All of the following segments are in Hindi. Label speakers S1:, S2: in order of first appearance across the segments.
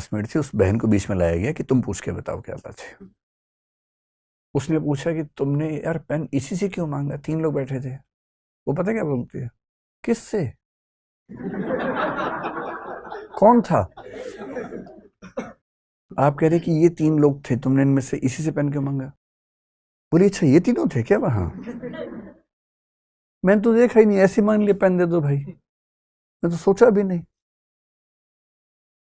S1: क्लासमेट थी, उस बहन को बीच में लाया गया कि तुम पूछ के बताओ क्या बात है। उसने पूछा कि तुमने यार पेन इसी से क्यों मांगा, 3 लोग बैठे थे। वो पता क्या बोलती है, किससे, कौन था। आप कह रहे कि ये 3 लोग थे, तुमने इनमें से इसी से पेन क्यों मांगा। बोली अच्छा ये तीनों थे क्या वहां, मैंने तो देखा ही नहीं, ऐसे मान लिया पेन दे दो भाई, मैं तो सोचा भी नहीं।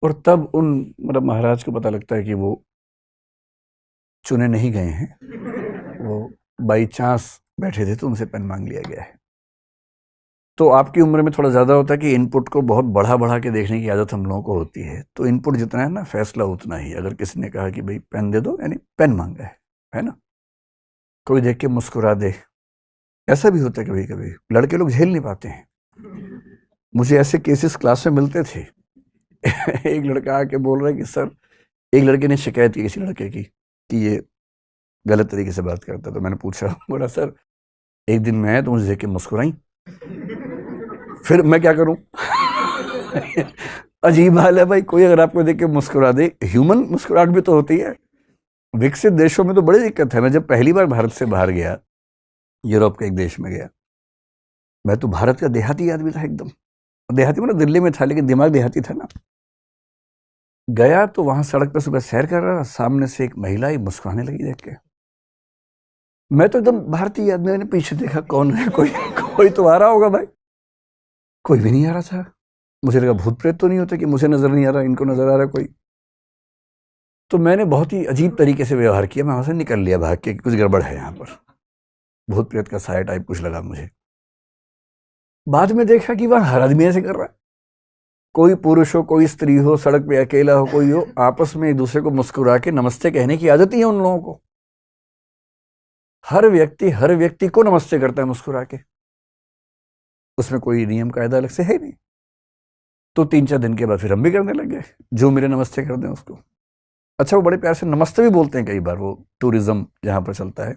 S1: और तब उन मतलब महाराज को पता लगता है कि वो चुने नहीं गए हैं, वो बाई चांस बैठे थे तो उनसे पेन मांग लिया गया है। तो आपकी उम्र में थोड़ा ज़्यादा होता है कि इनपुट को बहुत बढ़ा बढ़ा के देखने की आदत हम लोगों को होती है। तो इनपुट जितना है ना, फैसला उतना ही। अगर किसी ने कहा कि भाई पेन दे दो, यानी पेन मांगा है ना। कोई देख के मुस्कुरा दे, ऐसा भी होता है कभी कभी, लड़के लोग झेल नहीं पाते हैं। मुझे ऐसे केसेस क्लास में मिलते थे। एक लड़का आके बोल रहा है कि सर, एक लड़के ने शिकायत की किसी लड़के की कि ये गलत तरीके से बात करता। तो मैंने पूछा, बोला सर एक दिन मैं आया तो मुझे देख के मुस्कुराई, फिर मैं क्या करूं। अजीब हाल है भाई, कोई अगर आपको देख के मुस्कुरा दे, ह्यूमन मुस्कुराहट भी तो होती है। विकसित देशों में तो बड़ी दिक्कत है। मैं जब पहली बार भारत से बाहर गया, यूरोप के एक देश में गया, मैं तो भारत का देहाती आदमी था एकदम। देहाती मतलब दिल्ली में था, लेकिन दिमाग देहाती था ना। गया तो वहां सड़क पर सुबह सैर कर रहा, सामने से एक महिला ही मुस्कुराने लगी देख के। मैं तो एकदम भारतीय आदमी, मैंने पीछे देखा कौन है, कोई तो आ रहा होगा भाई, कोई भी नहीं आ रहा था। मुझे लगा भूत प्रेत तो नहीं होते कि मुझे नजर नहीं आ रहा, इनको नजर आ रहा कोई। तो मैंने बहुत ही अजीब तरीके से व्यवहार किया, मैं वहां से निकल लिया भाग के, कुछ गड़बड़ है यहाँ पर, भूत प्रेत का साया टाइप कुछ लगा मुझे। बाद में देखा कि वहां हर आदमी ऐसे कर रहा है, कोई पुरुष हो कोई स्त्री हो, सड़क पे अकेला हो कोई हो, आपस में एक दूसरे को मुस्कुरा के नमस्ते कहने की आदत ही है उन लोगों को। हर व्यक्ति को नमस्ते करता है मुस्कुरा के, उसमें कोई नियम कायदा अलग से है नहीं। तो 3-4 दिन के बाद फिर हम भी करने लग गए, जो मेरे नमस्ते कर दें उसको। अच्छा, वो बड़े प्यार से नमस्ते भी बोलते हैं कई बार, वो टूरिज्म जहां पर चलता है।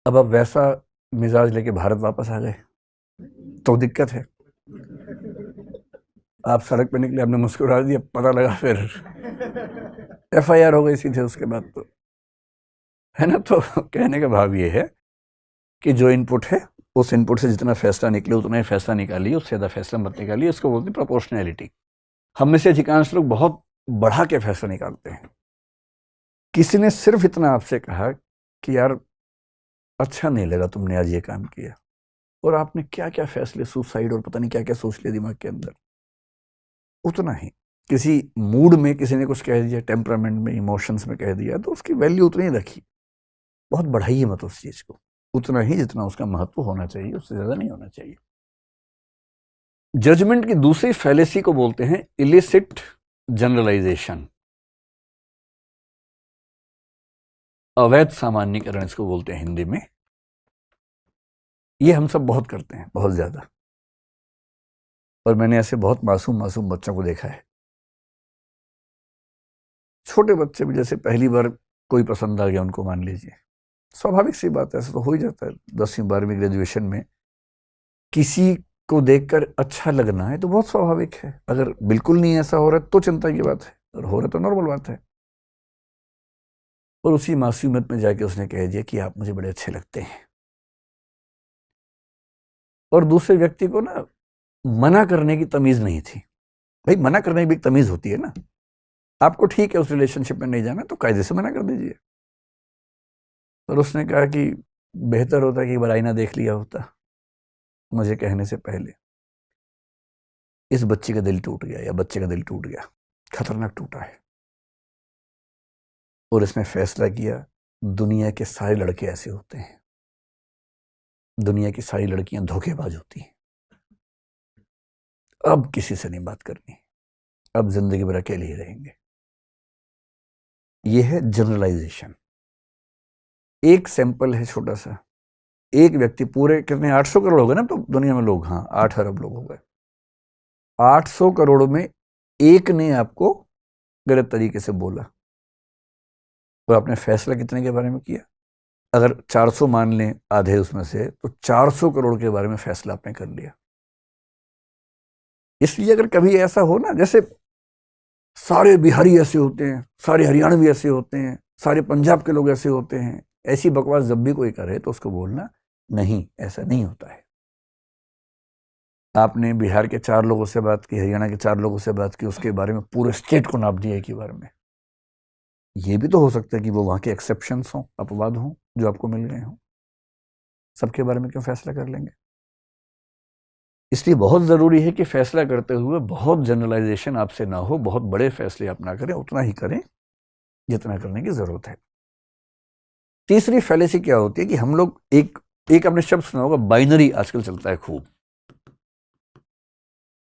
S1: अब आप वैसा मिजाज लेके भारत वापस आ गए तो दिक्कत है। आप सड़क पे निकले, आपने मुस्कुरा दिया, पता लगा फिर FIR हो गई सीधे उसके बाद, तो है ना। तो कहने का भाव ये है कि जो इनपुट है, उस इनपुट से जितना फैसला निकले उतना ही फैसला निकालिए, उससे ज़्यादा फैसला मत निकालिए। इसको बोलते हैं प्रोपोर्शनैलिटी। हम में से अधिकांश लोग बहुत बढ़ा के फैसला निकालते हैं। किसी ने सिर्फ इतना आपसे कहा कि यार अच्छा नहीं लगा तुमने आज ये काम किया, और आपने क्या क्या फैसले, सुसाइड और पता नहीं क्या क्या सोच लिया दिमाग के अंदर, उतना ही। किसी मूड में किसी ने कुछ कह दिया, टेम्परामेंट में, इमोशंस में कह दिया, तो उसकी वैल्यू उतनी ही रखी। बहुत बढ़ाइए मत उस चीज को, उतना ही जितना उसका महत्व होना चाहिए, उससे ज्यादा नहीं होना चाहिए। जजमेंट की दूसरी फैलेसी को बोलते हैं इलिसिट जनरलाइजेशन, अवैध सामान्यीकरण इसको बोलते हैं हिंदी में। ये हम सब बहुत करते हैं, बहुत ज्यादा। और मैंने ऐसे बहुत मासूम मासूम बच्चों को देखा है, छोटे बच्चे भी, जैसे पहली बार कोई पसंद आ गया उनको, मान लीजिए, स्वाभाविक सी बात है, ऐसा तो हो ही जाता है 10वीं 12वीं ग्रेजुएशन में। किसी को देखकर अच्छा लगना है तो बहुत स्वाभाविक है। अगर बिल्कुल नहीं ऐसा हो रहा है तो चिंता की बात है, और हो रहा है तो नॉर्मल बात है। और उसी मासूमियत में जाके उसने कह दिया कि आप मुझे बड़े अच्छे लगते हैं। और दूसरे व्यक्ति को ना मना करने की तमीज नहीं थी। भाई मना करने की भी एक तमीज होती है ना। आपको ठीक है उस रिलेशनशिप में नहीं जाना तो कायदे से मना कर दीजिए। और उसने कहा कि बेहतर होता कि एक बार आईना देख लिया होता मुझे कहने से पहले। इस बच्ची का दिल टूट गया, या बच्चे का दिल टूट गया, खतरनाक टूटा है। और इसने फैसला किया दुनिया के सारे लड़के ऐसे होते हैं, दुनिया की सारी लड़कियां धोखेबाज होती हैं, अब किसी से नहीं बात करनी, अब जिंदगी भर अकेले ही रहेंगे। यह है जनरलाइजेशन। एक सैंपल है छोटा सा, एक व्यक्ति, पूरे कितने 800 करोड़ हो गए ना तो दुनिया में लोग, हाँ 8 अरब लोग हो गए। 800 करोड़ में एक ने आपको गलत तरीके से बोला, तो आपने फैसला कितने के बारे में किया? अगर 400 मान लें आधे उसमें से, तो 400 करोड़ के बारे में फैसला आपने कर लिया। इसलिए अगर कभी ऐसा हो ना, जैसे सारे बिहारी ऐसे होते हैं, सारे हरियाणवी ऐसे होते हैं, सारे पंजाब के लोग ऐसे होते हैं। ऐसी बकवास जब भी कोई करे तो उसको बोलना नहीं, ऐसा नहीं होता है। आपने बिहार के 4 लोगों से बात की, हरियाणा के 4 लोगों से बात की, उसके बारे में पूरे स्टेट को नाप दिया एक ही बार में। ये भी तो हो सकता है कि वो वहां के एक्सेप्शंस हों, अपवाद हों, जो आपको मिल गए हों। सबके बारे में क्यों फैसला कर लेंगे? इसलिए बहुत जरूरी है कि फैसला करते हुए बहुत जनरलाइजेशन आपसे ना हो, बहुत बड़े फैसले आप ना करें, उतना ही करें जितना करने की जरूरत है। तीसरी फैलेसी क्या होती है कि हम लोग एक आपने शब्द सुना होगा, बाइनरी आजकल चलता है खूब।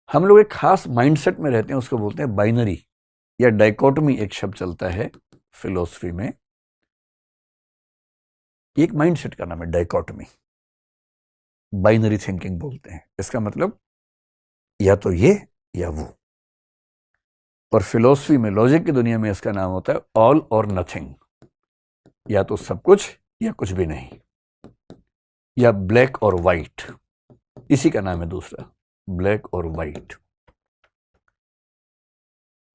S1: हम लोग एक खास माइंडसेट में रहते हैं, उसको बोलते हैं बाइनरी या डाइकोटमी। एक शब्द चलता है फिलोसफी में, एक माइंडसेट का नाम है डाइकोटमी। बाइनरी थिंकिंग बोलते हैं। इसका मतलब या तो ये या वो। और फिलोसफी में, लॉजिक की दुनिया में इसका नाम होता है ऑल और नथिंग। या तो सब कुछ या कुछ भी नहीं, या ब्लैक और वाइट। इसी का नाम है दूसरा, ब्लैक और वाइट।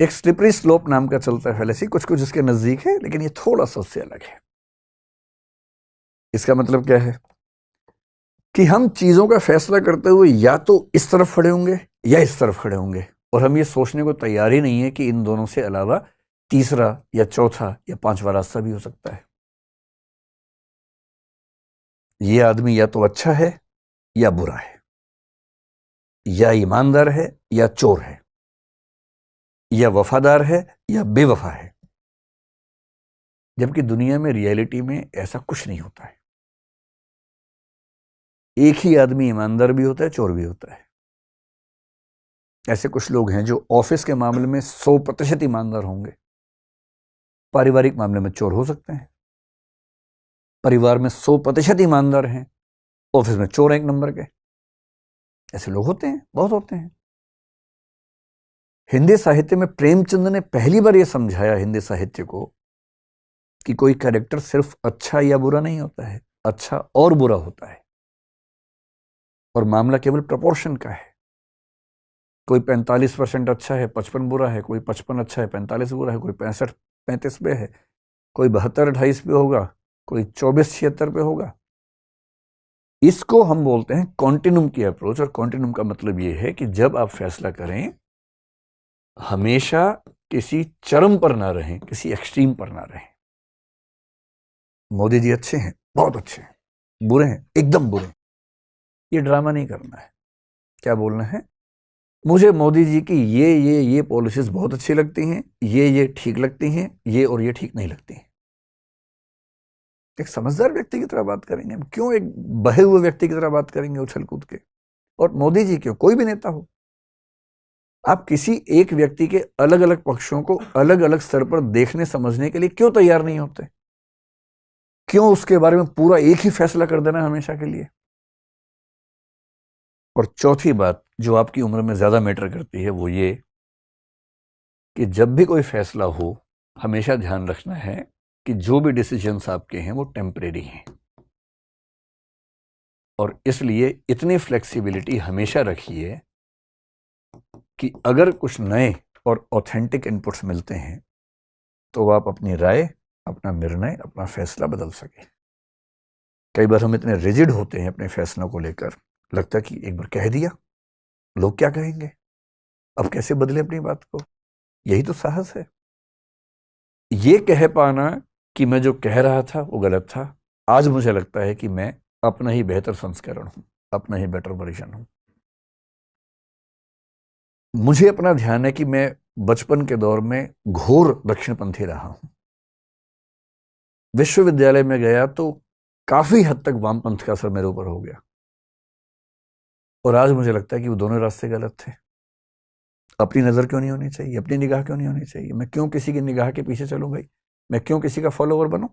S1: एक स्लिपरी स्लोप नाम का चलता है फैलेसी, कुछ कुछ इसके नजदीक है, लेकिन ये थोड़ा सा उससे अलग है। इसका मतलब क्या है कि हम चीजों का फैसला करते हुए या तो इस तरफ खड़े होंगे या इस तरफ खड़े होंगे, और हम ये सोचने को तैयार ही नहीं है कि इन दोनों से अलावा तीसरा या चौथा या पांचवा रास्ता भी हो सकता है। ये आदमी या तो अच्छा है या बुरा है, या ईमानदार है या चोर है, या वफादार है या बेवफा है। जबकि दुनिया में, रियलिटी में ऐसा कुछ नहीं होता है। एक ही आदमी ईमानदार भी होता है, चोर भी होता है। ऐसे कुछ लोग हैं जो ऑफिस के मामले में 100% ईमानदार होंगे, पारिवारिक मामले में चोर हो सकते हैं। परिवार में 100% ईमानदार हैं, ऑफिस में चोर 1 नंबर के। ऐसे लोग होते हैं, बहुत होते हैं। हिंदी साहित्य में प्रेमचंद ने पहली बार यह समझाया हिंदी साहित्य को कि कोई कैरेक्टर सिर्फ अच्छा या बुरा नहीं होता है, अच्छा और बुरा होता है, और मामला केवल प्रपोर्शन का है। कोई 45% अच्छा है, 55 बुरा है, कोई 55 अच्छा है, 45 बुरा है, कोई 65-35 पे है, कोई 72-28 पे होगा, कोई 24-76 पे होगा। इसको हम बोलते हैं कॉन्टिन्यूम की अप्रोच। और कॉन्टिन्यूम का मतलब यह है कि जब आप फैसला करें, हमेशा किसी चरम पर ना रहें, किसी एक्सट्रीम पर ना रहें। मोदी जी अच्छे हैं, बहुत अच्छे हैं, बुरे हैं, एकदम बुरे हैं, ये ड्रामा नहीं करना है। क्या बोलना है? मुझे मोदी जी की ये पॉलिसीज बहुत अच्छी लगती हैं, ये ठीक लगती हैं, ये और ये ठीक नहीं लगती हैं। एक समझदार व्यक्ति की तरह बात करेंगे हम, क्यों एक बहे हुए व्यक्ति की तरह बात करेंगे उछल कूद के? और मोदी जी क्यों, कोई भी नेता हो, आप किसी एक व्यक्ति के अलग अलग पक्षों को अलग अलग स्तर पर देखने समझने के लिए क्यों तैयार नहीं होते? क्यों उसके बारे में पूरा एक ही फैसला कर देना हमेशा के लिए? और चौथी बात जो आपकी उम्र में ज्यादा मैटर करती है, वो ये कि जब भी कोई फैसला हो, हमेशा ध्यान रखना है कि जो भी डिसीजंस आपके हैं वो टेम्परेरी हैं। और इसलिए इतनी फ्लेक्सिबिलिटी हमेशा रखिए कि अगर कुछ नए और ऑथेंटिक इनपुट्स मिलते हैं तो आप अपनी राय, अपना निर्णय, अपना फैसला बदल सकें। कई बार हम इतने रिजिड होते हैं अपने फैसलों को लेकर, लगता है कि एक बार कह दिया, लोग क्या कहेंगे, अब कैसे बदले अपनी बात को। यही तो साहस है, ये कह पाना कि मैं जो कह रहा था वो गलत था। आज मुझे लगता है कि मैं अपना ही बेहतर संस्करण हूं, अपना ही बेटर वर्जन हूं। मुझे अपना ध्यान है कि मैं बचपन के दौर में घोर दक्षिणपंथी रहा हूं। विश्वविद्यालय में गया तो काफी हद तक वामपंथ का असर मेरे ऊपर हो गया, और आज मुझे लगता है कि वो दोनों रास्ते गलत थे। अपनी नजर क्यों नहीं होनी चाहिए, अपनी निगाह क्यों नहीं होनी चाहिए? मैं क्यों किसी की निगाह के पीछे चलूं भाई? मैं क्यों किसी का फॉलोवर बनूं?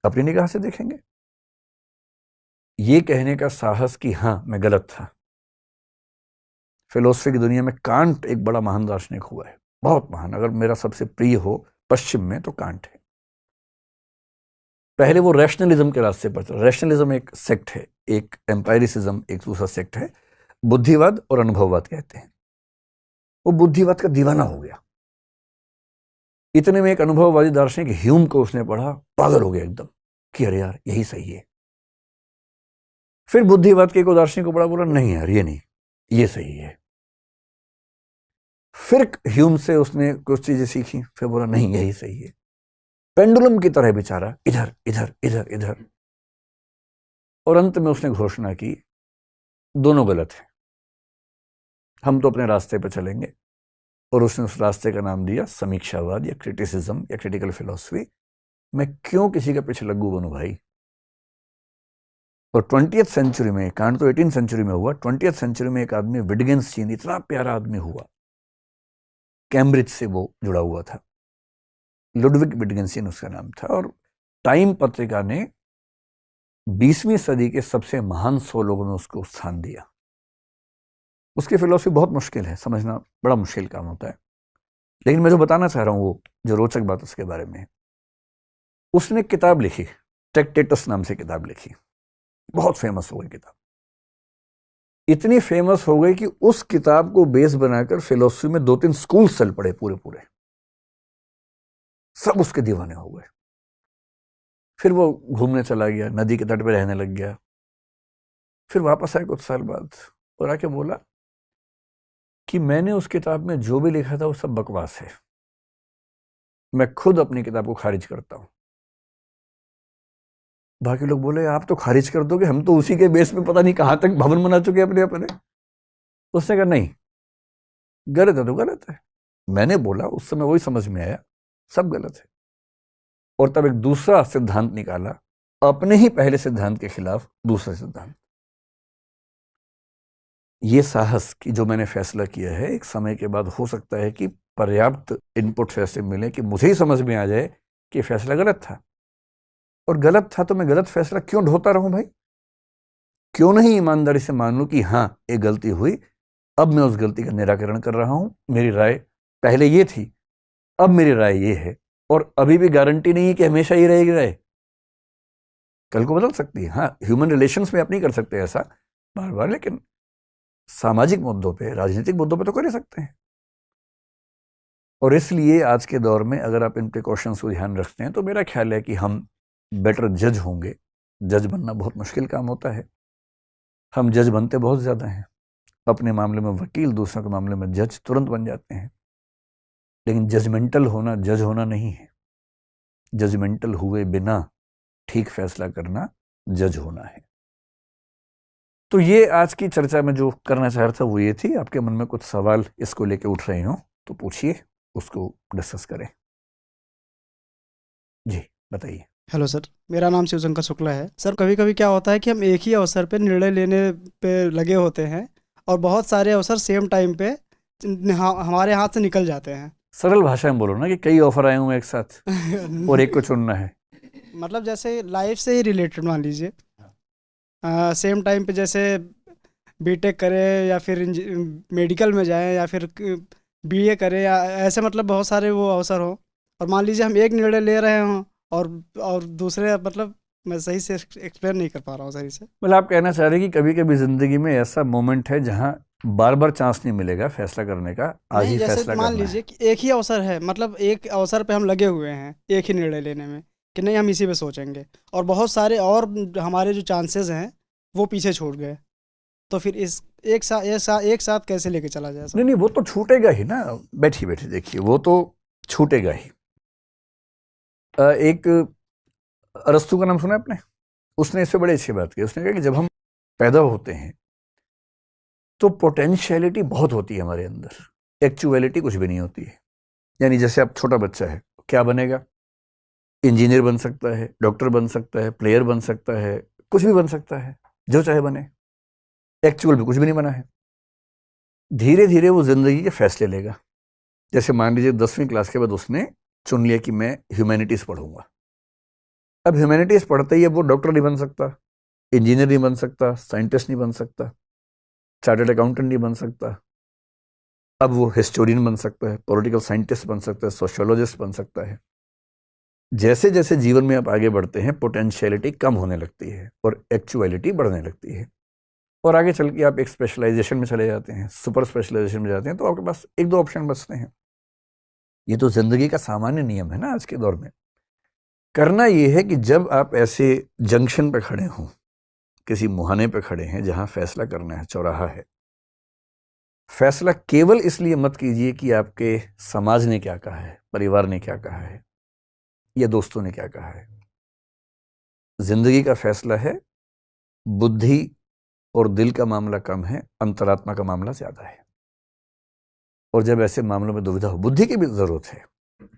S1: अपनी निगाह से देखेंगे। ये कहने का साहस कि हां मैं गलत था। फिलोसफी की दुनिया में कांट एक बड़ा महान दार्शनिक हुआ है, बहुत महान। अगर मेरा सबसे प्रिय हो पश्चिम में तो कांट है। पहले वो रैशनलिज्म के रास्ते पर था। रैशनलिज्म एक सेक्ट है, एक एम्पायरिसिज्म एक दूसरा सेक्ट है। बुद्धिवाद और अनुभववाद कहते हैं। वो बुद्धिवाद का दीवाना हो गया, इतने में एक अनुभववादी दार्शनिक ह्यूम को उसने पढ़ा, पागल हो गया एकदम कि अरे यार यही सही है। फिर बुद्धिवाद के एक दार्शनिक को पढ़ा, बोला नहीं यार ये नहीं, ये सही है। फिर ह्यूम से उसने कुछ चीजें सीखी, फिर बोला नहीं यही सही है। पेंडुलम की तरह बेचारा इधर इधर इधर इधर, और अंत में उसने घोषणा की दोनों गलत है, हम तो अपने रास्ते पर चलेंगे। और उसने उस रास्ते का नाम दिया समीक्षावाद या क्रिटिसिज्म या क्रिटिकल फिलॉसफी। मैं क्यों किसी का पीछे लग्गू बनूं भाई। और 20th सेंचुरी में, कांड तो 18th सेंचुरी में हुआ, 20th सेंचुरी में एक आदमी विटगेंस्टीन, इतना प्यारा आदमी हुआ, कैम्ब्रिज से वो जुड़ा हुआ था, लुडविग विटगेंस्टीन उसका नाम था। और टाइम पत्रिका ने 20वीं सदी के सबसे महान 100 लोगों में उसको स्थान दिया। उसकी फिलॉसफी बहुत मुश्किल है, समझना बड़ा मुश्किल काम होता है, लेकिन मैं जो बताना चाह रहा हूं वो जो रोचक बात उसके बारे में, उसने किताब लिखी, ट्रैक्टेटस नाम से किताब लिखी, बहुत फेमस हो गई किताब। इतनी फेमस हो गई कि उस किताब को बेस बनाकर फिलॉसफी में 2-3 स्कूल चल पड़े, पूरे पूरे सब उसके दीवाने हो गए। फिर वो घूमने चला गया, नदी के तट पे रहने लग गया, फिर वापस आया कुछ साल बाद और आके बोला कि मैंने उस किताब में जो भी लिखा था वो सब बकवास है, मैं खुद अपनी किताब को खारिज करता हूं। बाकी लोग बोले आप तो खारिज कर दोगे, हम तो उसी के बेस में पता नहीं कहां तक भवन बना चुके अपने अपने। उसने कहा नहीं, गलत है तो गलत है। मैंने बोला, उस समय वही समझ में आया, सब गलत है। और तब एक दूसरा सिद्धांत निकाला, अपने ही पहले सिद्धांत के खिलाफ दूसरा सिद्धांत। ये साहस कि जो मैंने फैसला किया है, एक समय के बाद हो सकता है कि पर्याप्त इनपुट्स ऐसे मिले कि मुझे ही समझ में आ जाए कि फैसला गलत था, और गलत था तो मैं गलत फैसला क्यों ढोता रहूं भाई। क्यों नहीं ईमानदारी से मान लूं कि हाँ एक गलती हुई, अब मैं उस गलती का निराकरण कर रहा हूं, मेरी राय पहले ये थी, अब मेरी राय ये है, और अभी भी गारंटी नहीं है कि हमेशा ही रहेगी राय, कल को बदल सकती है। हाँ, ह्यूमन रिलेशंस में आप नहीं कर सकते ऐसा बार बार, लेकिन सामाजिक मुद्दों पे, राजनीतिक मुद्दों पे तो कर ही सकते हैं। और इसलिए आज के दौर में अगर आप इन प्रिकॉशंस को ध्यान रखते हैं तो मेरा ख्याल है कि हम बेटर जज होंगे। जज बनना बहुत मुश्किल काम होता है, हम जज बनते बहुत ज़्यादा हैं, अपने मामले में वकील, दूसरों के मामले में जज तुरंत बन जाते हैं। लेकिन जजमेंटल होना जज होना नहीं है, जजमेंटल हुए बिना ठीक फैसला करना जज होना है। तो ये आज की चर्चा में जो करना चाह रहा था वो ये थी। आपके मन में कुछ सवाल इसको लेके उठ रहे हो तो पूछिए, उसको डिस्कस करें। जी बताइए।
S2: हेलो सर, मेरा नाम शिवशंकर शुक्ला है। सर, कभी कभी क्या होता है कि हम एक ही अवसर पे निर्णय लेने पे लगे होते हैं और बहुत सारे अवसर सेम टाइम पे हमारे हाथ से निकल जाते हैं।
S1: सरल भाषा में बोलो ना कि कई ऑफर आए हुए एक साथ और एक को चुनना है।
S2: मतलब जैसे लाइफ से ही रिलेटेड मान लीजिए, सेम टाइम पे जैसे बीटेक करें या फिर मेडिकल में जाएं या फिर बीए करें, या ऐसे मतलब बहुत सारे वो अवसर हो, और मान लीजिए हम एक निर्णय ले रहे हों और दूसरे, मतलब मैं सही से एक्सप्लेन नहीं कर पा रहा हूँ सही से।
S1: मतलब आप कहना चाह रहे हैं कि कभी कभी जिंदगी में ऐसा मोमेंट है जहां बार बार चांस नहीं मिलेगा फैसला करने का, आज
S2: नहीं,
S1: ही
S2: जैसे
S1: फैसला
S2: मान
S1: करना है।
S2: लीजिए कि एक ही अवसर है, मतलब एक अवसर पे हम लगे हुए हैं एक ही निर्णय लेने में कि नहीं हम इसी पे सोचेंगे, और बहुत सारे और हमारे जो चांसेस हैं वो पीछे छूट गए, तो फिर इस एक साथ कैसे लेके चला जाए
S1: नहीं
S2: सब?
S1: नहीं, वो तो छूटेगा ही ना, बैठिए बैठिए देखिए, वो तो छूटेगा ही। एक अरस्तु का नाम सुना है आपने? उसने इससे बड़ी अच्छी बात की। उसने कहा कि जब हम पैदा होते हैं तो पोटेंशियलिटी बहुत होती है हमारे अंदर, एक्चुअलिटी कुछ भी नहीं होती है। यानी जैसे आप छोटा बच्चा है, क्या बनेगा? इंजीनियर बन सकता है, डॉक्टर बन सकता है, प्लेयर बन सकता है, कुछ भी बन सकता है, जो चाहे बने। एक्चुअल भी कुछ भी नहीं बना है। धीरे धीरे वो जिंदगी के फैसले लेगा। जैसे मान लीजिए 10वीं क्लास के बाद उसने चुन लिया कि मैं ह्यूमैनिटीज पढ़ूंगा। अब ह्यूमैनिटीज पढ़ते ही अब वो डॉक्टर नहीं बन सकता, इंजीनियर नहीं बन सकता, साइंटिस्ट नहीं बन सकता, चार्टर्ड अकाउंटेंट नहीं बन सकता। अब वो हिस्टोरियन बन सकता है, पॉलिटिकल साइंटिस्ट बन सकता है, सोशियोलॉजिस्ट बन सकता है। जैसे जैसे जीवन में आप आगे बढ़ते हैं पोटेंशियलिटी कम होने लगती है और एक्चुअलिटी बढ़ने लगती है, और आगे चल के आप एक स्पेशलाइजेशन में चले जाते हैं, सुपर स्पेशलाइजेशन में जाते हैं, तो आपके पास एक दो ऑप्शन बचते हैं। ये तो जिंदगी का सामान्य नियम है ना आज के दौर में। करना ये है कि जब आप ऐसे जंक्शन पे खड़े हों, किसी मुहाने पे खड़े हैं जहां फैसला करना है, चौराहा है, फैसला केवल इसलिए मत कीजिए कि आपके समाज ने क्या कहा है, परिवार ने क्या कहा है, या दोस्तों ने क्या कहा है। जिंदगी का फैसला है, बुद्धि और दिल का मामला कम है, अंतरात्मा का मामला ज्यादा है। और जब ऐसे मामलों में दुविधा हो, बुद्धि की भी जरूरत है।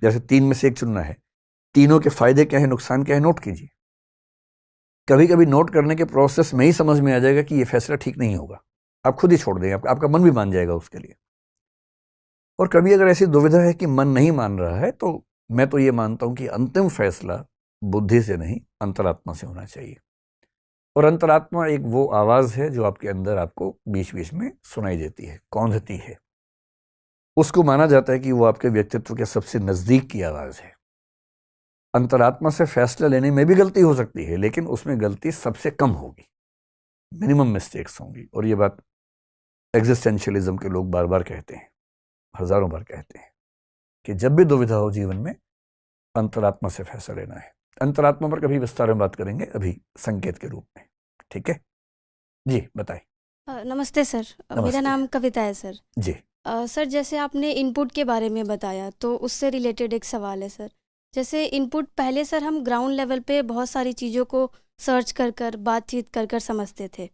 S1: जैसे 3 में से एक चुनना है, तीनों के फायदे क्या है, नुकसान क्या है, नोट कीजिए। कभी कभी नोट करने के प्रोसेस में ही समझ में आ जाएगा कि ये फैसला ठीक नहीं होगा, आप खुद ही छोड़ देंगे, आपका मन भी मान जाएगा उसके लिए। और कभी अगर ऐसी दुविधा है कि मन नहीं मान रहा है, तो मैं तो ये मानता हूं कि अंतिम फैसला बुद्धि से नहीं, अंतरात्मा से होना चाहिए। और अंतरात्मा एक वो आवाज है जो आपके अंदर आपको बीच बीच में सुनाई देती है, कौंधती है। उसको माना जाता है कि वो आपके व्यक्तित्व के सबसे नजदीक की आवाज है। अंतरात्मा से फैसला लेने में भी गलती हो सकती है, लेकिन उसमें गलती सबसे कम होगी, मिनिमम मिस्टेक्स होंगी। और ये बात एग्जिस्टेंशियलिज्म के लोग बार बार कहते हैं, हजारों बार कहते हैं कि जब भी दुविधा हो जीवन में, अंतरात्मा से फैसला लेना है। अंतरात्मा पर कभी विस्तार में बात करेंगे, अभी संकेत के रूप में। ठीक है जी, बताएं।
S3: नमस्ते सर। मेरा
S1: नमस्ते।
S3: नाम कविता है सर।
S1: जी
S3: सर, जैसे आपने इनपुट के बारे में बताया, तो उससे रिलेटेड एक सवाल है सर। जैसे इनपुट पहले सर हम ग्राउंड लेवल पे बहुत सारी चीज़ों को सर्च कर बातचीत कर समझते थे।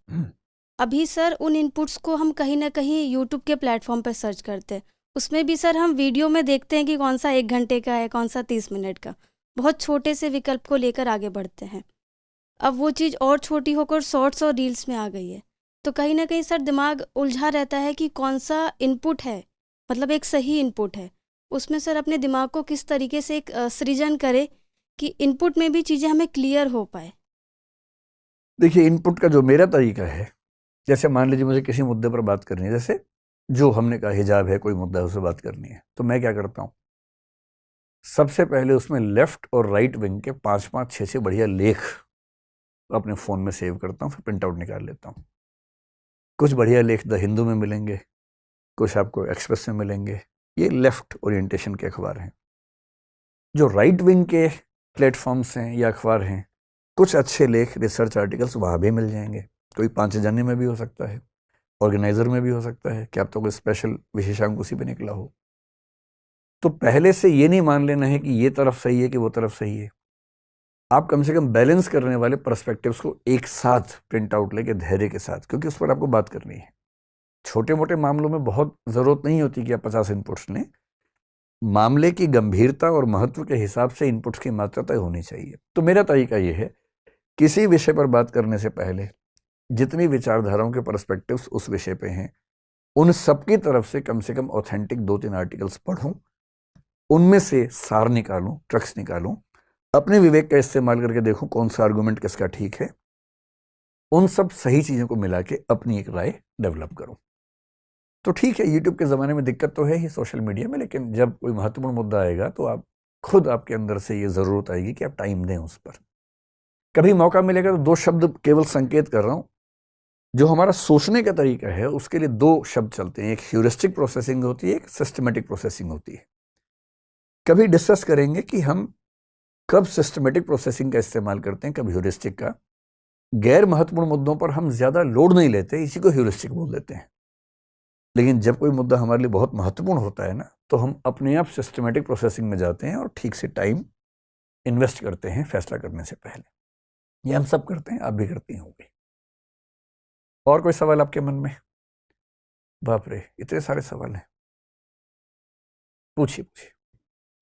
S3: अभी सर उन इनपुट्स को हम कहीं ना कहीं यूट्यूब के प्लेटफॉर्म पे सर्च करते हैं। उसमें भी सर हम वीडियो में देखते हैं कि कौन सा 1 घंटे का है, कौन सा 30 मिनट का। बहुत छोटे से विकल्प को लेकर आगे बढ़ते हैं। अब वो चीज़ और छोटी होकर शॉर्ट्स और रील्स में आ गई है। तो कहीं ना कहीं सर दिमाग उलझा रहता है कि कौन सा इनपुट है, मतलब एक सही इनपुट है। उसमें सर अपने दिमाग को किस तरीके से एक सृजन करे कि इनपुट में भी चीज़ें हमें क्लियर हो पाए।
S1: देखिए, इनपुट का जो मेरा तरीका है, जैसे मान लीजिए मुझे किसी मुद्दे पर बात करनी है, जैसे जो हमने कहा हिजाब है, कोई मुद्दा है, उससे बात करनी है, तो मैं क्या करता हूं, सबसे पहले उसमें लेफ्ट और राइट विंग के 5-5, 6-6 बढ़िया लेख अपने फोन में सेव करता हूं, फिर प्रिंट आउट निकाल लेता हूं। कुछ बढ़िया लेख द हिंदू में मिलेंगे, कुछ आपको एक्सप्रेस में मिलेंगे, ये लेफ्ट ओरिएंटेशन के अखबार हैं। जो राइट विंग के प्लेटफॉर्म्स हैं या अखबार हैं, कुछ अच्छे लेख, रिसर्च आर्टिकल्स वहाँ भी मिल जाएंगे। कोई 5 जने में भी हो सकता है, ऑर्गेनाइजर में भी हो सकता है, कि आप तो कोई स्पेशल विशेषांक उसी पे निकला हो। तो पहले से ये नहीं मान लेना है कि ये तरफ सही है कि वो तरफ सही है। आप कम से कम बैलेंस करने वाले पर्सपेक्टिव्स को एक साथ प्रिंट आउट लेके धैर्य के साथ, क्योंकि उस पर आपको बात करनी है। छोटे मोटे मामलों में बहुत जरूरत नहीं होती कि आप 50 इनपुट्स लें। मामले की गंभीरता और महत्व के हिसाब से इनपुट्स की मात्रा तय होनी चाहिए। तो मेरा तरीका ये है, किसी विषय पर बात करने से पहले जितनी विचारधाराओं के पर्सपेक्टिव्स उस विषय पे हैं, उन सबकी तरफ से कम ऑथेंटिक 2-3 आर्टिकल्स पढ़ूं, उनमें से सार निकालूं, ट्रक्स निकालूं, अपने विवेक का इस्तेमाल करके देखूं कौन सा आर्गुमेंट किसका ठीक है, उन सब सही चीजों को मिला के अपनी एक राय डेवलप करूं। तो ठीक है, यूट्यूब के ज़माने में दिक्कत तो है ही सोशल मीडिया में, लेकिन जब कोई महत्वपूर्ण मुद्दा आएगा तो आप खुद, आपके अंदर से ये ज़रूरत आएगी कि आप टाइम दें उस पर। कभी मौका मिलेगा तो 2 शब्द केवल संकेत कर रहा हूं, जो हमारा सोचने का तरीका है उसके लिए 2 शब्द चलते हैं। एक ह्यूरिस्टिक प्रोसेसिंग होती है, एक सिस्टमेटिक प्रोसेसिंग होती है। कभी डिस्कस करेंगे कि हम कब सिस्टमेटिक प्रोसेसिंग का इस्तेमाल करते हैं, कब ह्यूरिस्टिक का। गैर महत्वपूर्ण मुद्दों पर हम ज़्यादा लोड नहीं लेते, इसी को ह्यूरिस्टिक बोल देते हैं। लेकिन जब कोई मुद्दा हमारे लिए बहुत महत्वपूर्ण होता है ना, तो हम अपने आप सिस्टमेटिक प्रोसेसिंग में जाते हैं और ठीक से टाइम इन्वेस्ट करते हैं फैसला करने से पहले। ये हम सब करते हैं, आप भी करती होंगी। और कोई सवाल आपके मन में? बाप रे, इतने सारे सवाल हैं, पूछिए।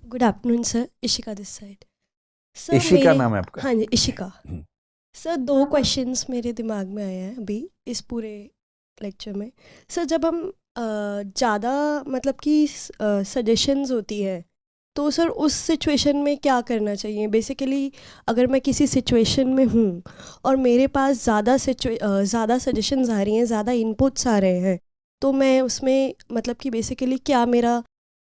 S4: Good afternoon sir, Ishika this side. Sir
S1: Ishika नाम है आपका?
S4: हाँ जी, इशिका। सर 2 क्वेश्चंस मेरे दिमाग में आए हैं अभी इस पूरे लेक्चर में। सर जब हम ज़्यादा मतलब कि सजेशंस होती है, तो सर उस सिचुएशन में क्या करना चाहिए? बेसिकली अगर मैं किसी सिचुएशन में हूँ और मेरे पास ज़्यादा सजेशंस आ रही हैं, ज़्यादा इनपुट्स आ रहे हैं, तो मैं उसमें मतलब कि बेसिकली क्या मेरा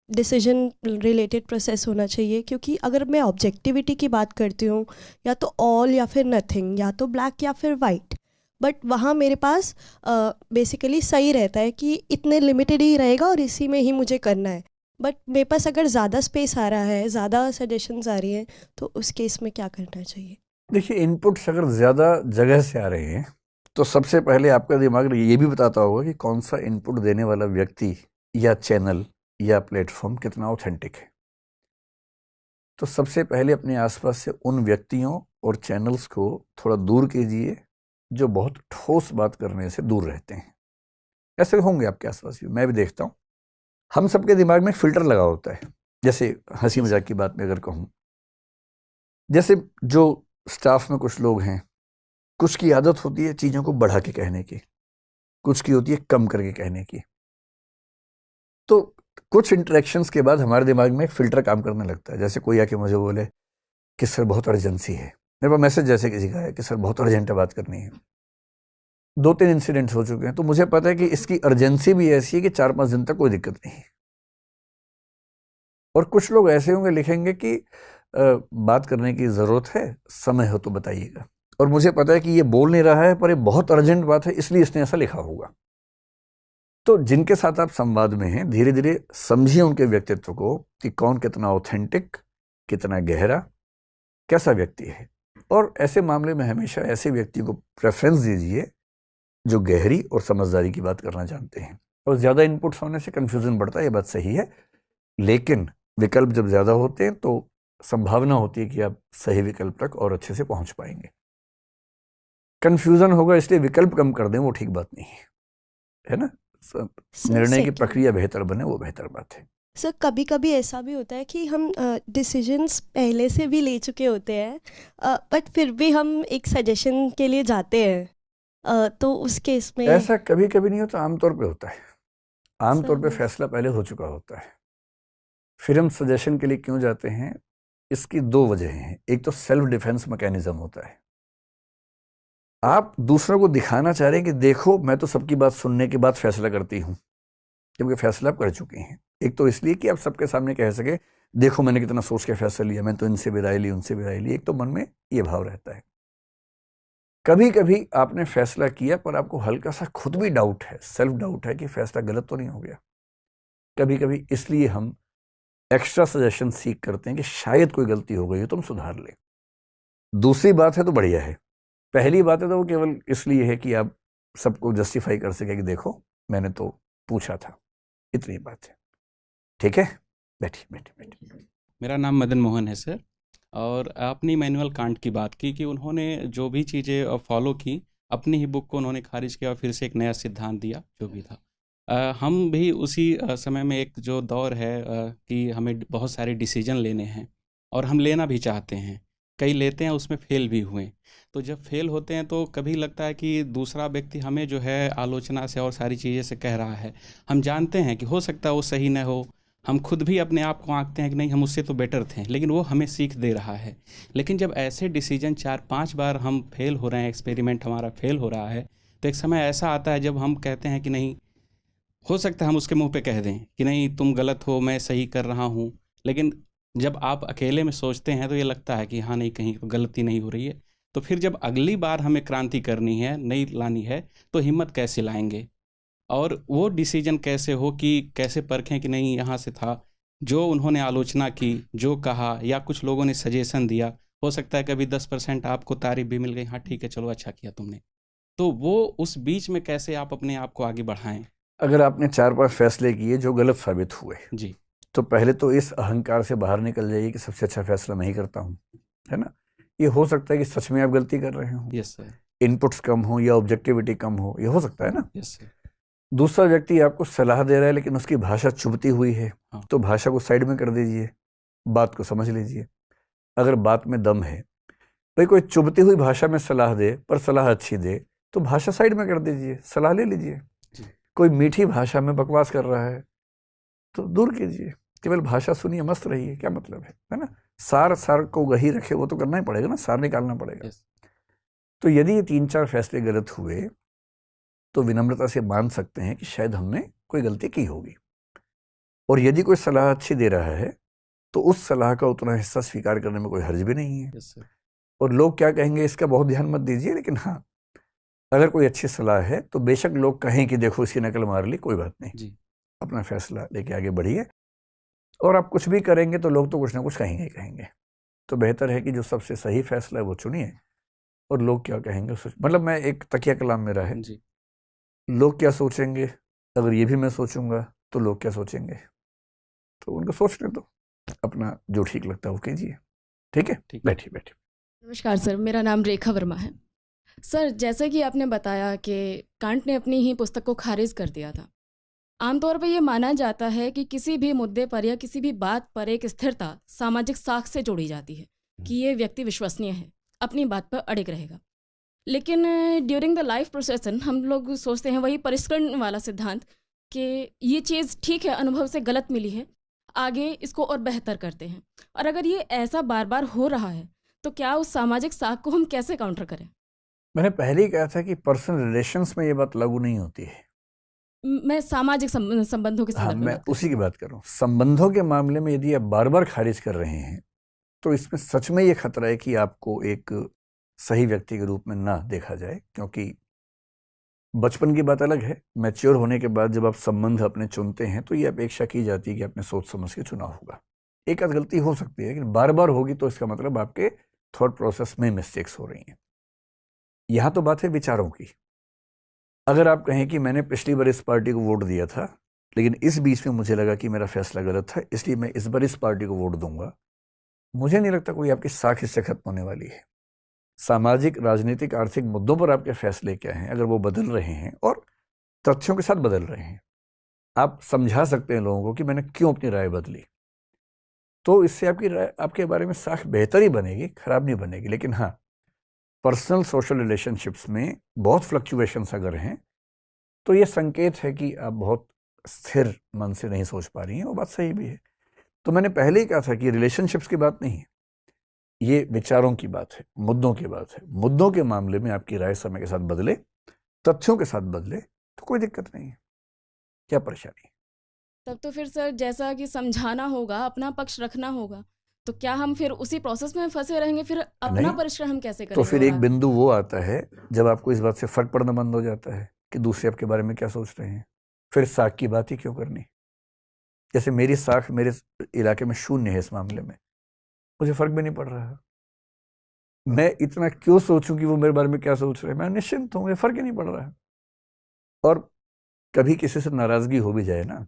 S4: डिसीजन रिलेटेड प्रोसेस होना चाहिए? क्योंकि अगर मैं ऑब्जेक्टिविटी की बात करती हूँ, या तो ऑल या फिर नथिंग, या तो ब्लैक या फिर वाइट, बट वहाँ मेरे पास बेसिकली सही रहता है कि इतने लिमिटेड ही रहेगा और इसी में ही मुझे करना है। बट मेरे पास अगर ज़्यादा स्पेस आ रहा है, ज़्यादा सजेशंस आ रही हैं, तो उस केस में क्या करना चाहिए?
S1: देखिए, इनपुट्स अगर ज़्यादा जगह से आ रहे हैं तो सबसे पहले आपका दिमाग ये भी बताता होगा कि कौन सा इनपुट देने वाला व्यक्ति या चैनल या प्लेटफॉर्म कितना ऑथेंटिक है। तो सबसे पहले अपने आसपास से उन व्यक्तियों और चैनल्स को थोड़ा दूर कीजिए जो बहुत ठोस बात करने से दूर रहते हैं। ऐसे होंगे आपके आसपास भी, मैं भी देखता हूँ। हम सबके दिमाग में फिल्टर लगा होता है। जैसे हंसी मजाक की बात में अगर कहूँ, जैसे जो स्टाफ में कुछ लोग हैं, कुछ की आदत होती है चीज़ों को बढ़ा के कहने की, कुछ की होती है कम करके कहने की। तो कुछ इंटरेक्शंस के बाद हमारे दिमाग में एक फिल्टर काम करने लगता है। जैसे कोई आके मुझे बोले कि सर बहुत अर्जेंसी है, मेरे पास मैसेज जैसे किसी का है कि सर बहुत अर्जेंट है, बात करनी है। 2-3 इंसिडेंट्स हो चुके हैं, तो मुझे पता है कि इसकी अर्जेंसी भी ऐसी है कि 4-5 दिन तक कोई दिक्कत नहीं है। और कुछ लोग ऐसे होंगे लिखेंगे कि बात करने की ज़रूरत है, समय हो तो बताइएगा। और मुझे पता है कि ये बोल नहीं रहा है पर ये बहुत अर्जेंट बात है, इसलिए इसने ऐसा लिखा होगा। तो जिनके साथ आप संवाद में हैं, धीरे धीरे समझिए उनके व्यक्तित्व को कि कौन कितना ऑथेंटिक, कितना गहरा, कैसा व्यक्ति है। और ऐसे मामले में हमेशा ऐसे व्यक्ति को प्रेफरेंस दीजिए जो गहरी और समझदारी की बात करना जानते हैं। और ज़्यादा इनपुट्स होने से कन्फ्यूज़न बढ़ता है, ये बात सही है, लेकिन विकल्प जब ज़्यादा होते हैं तो संभावना होती है कि आप सही विकल्प तक और अच्छे से पहुंच पाएंगे। कन्फ्यूज़न होगा इसलिए विकल्प कम कर दें, वो ठीक बात नहीं है ना। निर्णय की प्रक्रिया बेहतर बने, वो बेहतर बात है।
S4: सर कभी कभी ऐसा भी होता है कि हम डिसीजंस पहले से भी ले चुके होते हैं, बट फिर भी हम एक सजेशन के लिए जाते हैं, तो उस केस में
S1: ऐसा कभी कभी नहीं होता, आमतौर पे होता है। आमतौर पे
S4: सर
S1: फैसला पहले हो चुका होता है, फिर हम सजेशन के लिए क्यों जाते हैं, इसकी 2 वजह हैं। एक तो सेल्फ डिफेंस मैकेनिज्म होता है। आप दूसरों को दिखाना चाह रहे हैं कि देखो मैं तो सबकी बात सुनने के बाद फैसला करती हूँ, जबकि फैसला आप कर चुके हैं। एक तो इसलिए कि आप सबके सामने कह सके देखो मैंने कितना सोच के फैसला लिया, मैं तो इनसे भी राय ली, उनसे भी राय ली। एक तो मन में ये भाव रहता है। कभी कभी आपने फैसला किया पर आपको हल्का सा खुद भी डाउट है, सेल्फ डाउट है कि फैसला गलत तो नहीं हो गया। कभी कभी इसलिए हम एक्स्ट्रा सजेशन सीख करते हैं कि शायद कोई गलती हो गई हो, तुम सुधार ले। दूसरी बात है तो बढ़िया है, पहली बात है तो वो केवल इसलिए है कि आप सबको जस्टिफाई कर सके कि देखो मैंने तो पूछा था, इतनी बात है। ठीक है, बैठिए बैठिए बैठिए।
S5: मेरा नाम मदन मोहन है सर। और आपने इमैनुअल कांट की बात की कि उन्होंने जो भी चीज़ें फॉलो की, अपनी ही बुक को उन्होंने खारिज किया और फिर से एक नया सिद्धांत दिया जो भी था। हम भी उसी समय में एक जो दौर है कि हमें बहुत सारे डिसीजन लेने हैं और हम लेना भी चाहते हैं, कई लेते हैं उसमें फेल भी हुए। तो जब फेल होते हैं तो कभी लगता है कि दूसरा व्यक्ति हमें जो है आलोचना से और सारी चीज़ें से कह रहा है। हम जानते हैं कि हो सकता है वो सही न हो, हम खुद भी अपने आप को आंकते हैं कि नहीं हम उससे तो बेटर थे, लेकिन वो हमें सीख दे रहा है। लेकिन जब ऐसे डिसीजन 4-5 बार हम फेल हो रहे हैं, एक्सपेरिमेंट हमारा फेल हो रहा है, तो एक समय ऐसा आता है जब हम कहते हैं कि नहीं, हो सकता है हम उसके मुंह पे कह दें कि नहीं तुम गलत हो, मैं सही कर रहा हूँ। लेकिन जब आप अकेले में सोचते हैं तो ये लगता है कि हाँ नहीं, कहीं गलती नहीं हो रही है। तो फिर जब अगली बार हमें क्रांति करनी है, नई लानी है, तो हिम्मत कैसे लाएंगे और वो डिसीजन कैसे हो कि कैसे परखें कि नहीं यहाँ से था जो उन्होंने आलोचना की, जो कहा या कुछ लोगों ने सजेशन दिया, हो सकता है कभी 10% आपको तारीफ भी मिल गई, हाँ ठीक है चलो अच्छा किया तुमने। तो वो उस बीच में कैसे आप अपने आप को आगे बढ़ाएं?
S1: अगर आपने 4-5 फैसले किए जो गलत साबित हुए
S5: जी,
S1: तो पहले तो इस अहंकार से बाहर निकल जाइए कि सबसे अच्छा फैसला मैं ही करता हूँ, है ना। ये हो सकता है कि सच में आप गलती कर रहे हो,
S5: यस सर,
S1: इनपुट्स कम हो या ऑब्जेक्टिविटी कम हो, ये हो सकता है ना।
S5: यस सर,
S1: दूसरा व्यक्ति आपको सलाह दे रहा है लेकिन उसकी भाषा चुभती हुई है,
S5: हाँ।
S1: तो भाषा को साइड में कर दीजिए, बात को समझ लीजिए। अगर बात में दम है, भाई कोई चुभती हुई भाषा में सलाह दे पर सलाह अच्छी दे तो भाषा साइड में कर दीजिए, सलाह ले लीजिए।
S5: जी।
S1: कोई मीठी भाषा में बकवास कर रहा है तो दूर कीजिए, केवल भाषा सुनिए, मस्त रहिए, क्या मतलब है ना। सार को गही रखे, वो तो करना ही पड़ेगा ना, सार निकालना पड़ेगा।
S5: यस,
S1: तो यदि ये 3-4 फैसले गलत हुए तो विनम्रता से मान सकते हैं कि शायद हमने कोई गलती की होगी। और यदि कोई सलाह अच्छी दे रहा है तो उस सलाह का उतना हिस्सा स्वीकार करने में कोई हर्ज भी नहीं है।
S5: यस सर,
S1: और लोग क्या कहेंगे इसका बहुत ध्यान मत दीजिए, लेकिन हाँ अगर कोई अच्छी सलाह है तो बेशक लोग कहें कि देखो इसकी नकल मार ली, कोई बात नहीं,
S5: जी।
S1: अपना फैसला लेके आगे बढ़िए। और आप कुछ भी करेंगे तो लोग तो कुछ ना कुछ कहेंगे ही कहेंगे। तो बेहतर है कि जो सबसे सही फैसला है वो चुनिए, और लोग क्या कहेंगे मतलब मैं एक तकिया कलाम मेरा है,
S5: जी
S1: लोग क्या सोचेंगे, अगर ये भी मैं सोचूंगा तो लोग क्या सोचेंगे, तो उनको सोचने दो, अपना जो ठीक लगता है वो कीजिए। ठीक है,
S5: ठीक है।
S1: बैठिए बैठिए।
S6: नमस्कार सर, मेरा नाम रेखा वर्मा है। सर, जैसा कि आपने बताया कि कांट ने अपनी ही पुस्तक को खारिज कर दिया था। आमतौर पर यह माना जाता है कि किसी भी मुद्दे पर या किसी भी बात पर एक स्थिरता सामाजिक साख से जोड़ी जाती है कि ये व्यक्ति विश्वसनीय है, अपनी बात पर अड़िग रहेगा। लेकिन ड्यूरिंग द लाइफ प्रोसेसन हम लोग सोचते हैं वही परिष्करण वाला सिद्धांत कि ये चीज़ ठीक है, अनुभव से गलत मिली है, आगे इसको और बेहतर करते हैं। और अगर ये ऐसा बार बार हो रहा है तो क्या उस सामाजिक साख को हम कैसे काउंटर करें?
S1: मैंने पहले ही कहा था कि पर्सनल रिलेशंस में ये बात लागू नहीं होती है।
S6: मैं सामाजिक संबंधों के
S1: हाँ,
S6: संदर्भ में
S1: मैं
S6: बात कर
S1: उसी की बात कर रहा हूँ। संबंधों के मामले में यदि आप बार बार खारिज कर रहे हैं तो इसमें सच में ये खतरा है कि आपको एक सही व्यक्ति के रूप में ना देखा जाए, क्योंकि बचपन की बात अलग है, मैच्योर होने के बाद जब आप संबंध अपने चुनते हैं तो ये अपेक्षा की जाती है कि आपने सोच समझ के चुना होगा। एक आध गलती हो सकती है, लेकिन बार बार होगी तो इसका मतलब आपके थॉट प्रोसेस में मिस्टेक्स हो रही हैं। यहाँ तो बात है विचारों की। अगर आप कहें कि मैंने पिछली बार इस पार्टी को वोट दिया था, लेकिन इस बीच में मुझे लगा कि मेरा फैसला गलत था, इसलिए मैं इस बार इस पार्टी को वोट दूंगा, मुझे नहीं लगता कोई आपकी साख इससे खत्म होने वाली है। सामाजिक, राजनीतिक, आर्थिक मुद्दों पर आपके फैसले क्या हैं, अगर वो बदल रहे हैं और तथ्यों के साथ बदल रहे हैं, आप समझा सकते हैं लोगों को कि मैंने क्यों अपनी राय बदली, तो इससे आपकी राय, आपके बारे में साख बेहतर ही बनेगी, खराब नहीं बनेगी। लेकिन हाँ, पर्सनल सोशल रिलेशनशिप्स में बहुत फ्लक्चुएशंस अगर हैं तो ये संकेत है कि आप बहुत स्थिर मन से नहीं सोच पा रही हैं। वो बात सही भी है। तो मैंने पहले ही कहा था कि रिलेशनशिप्स की बात नहीं है, ये विचारों की बात है, मुद्दों की बात है। मुद्दों के मामले में आपकी राय समय के साथ बदले, तथ्यों के साथ बदले तो कोई दिक्कत नहीं है। क्या परेशानी है?
S6: तब तो फिर सर जैसा कि समझाना होगा, अपना पक्ष रखना होगा, तो क्या हम फिर उसी प्रोसेस में फंसे रहेंगे? फिर अपना
S1: नहीं,
S6: परिश्रम हम कैसे
S1: तो
S6: करेंगे?
S1: फिर
S6: और
S1: एक बिंदु वो आता है जब आपको इस बात से फर्क पड़ना बंद हो जाता है कि दूसरे आपके बारे में क्या सोच रहे हैं। फिर साख की बात ही क्यों करनी? जैसे मेरी साख मेरे इलाके में शून्य है, इस मामले में मुझे फर्क भी नहीं पड़ रहा। मैं इतना क्यों सोचूं कि वो मेरे बारे में क्या सोच रहे हैं? मैं निश्चिंत हूं, मुझे फर्क ही नहीं पड़ रहा है। और कभी किसी से नाराजगी हो भी जाए ना,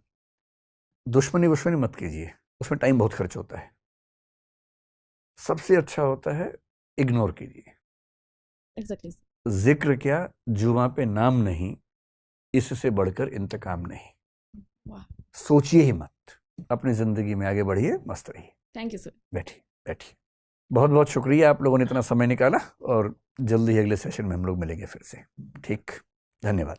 S1: दुश्मनी वुश्मनी मत कीजिए, उसमें टाइम बहुत खर्च होता है। सबसे अच्छा होता है इग्नोर कीजिए।
S6: एग्जैक्टली।
S1: जिक्र क्या, जुबां पे नाम नहीं, इससे बढ़कर इंतकाम नहीं।
S6: वाह,
S1: सोचिए ही मत, अपनी जिंदगी में आगे बढ़िए, मस्त रहिए।
S6: Thank you sir.
S1: बैठिए बैठिए। बहुत बहुत शुक्रिया, आप लोगों ने इतना समय निकाला, और जल्दी ही अगले सेशन में हम लोग मिलेंगे फिर से। ठीक, धन्यवाद।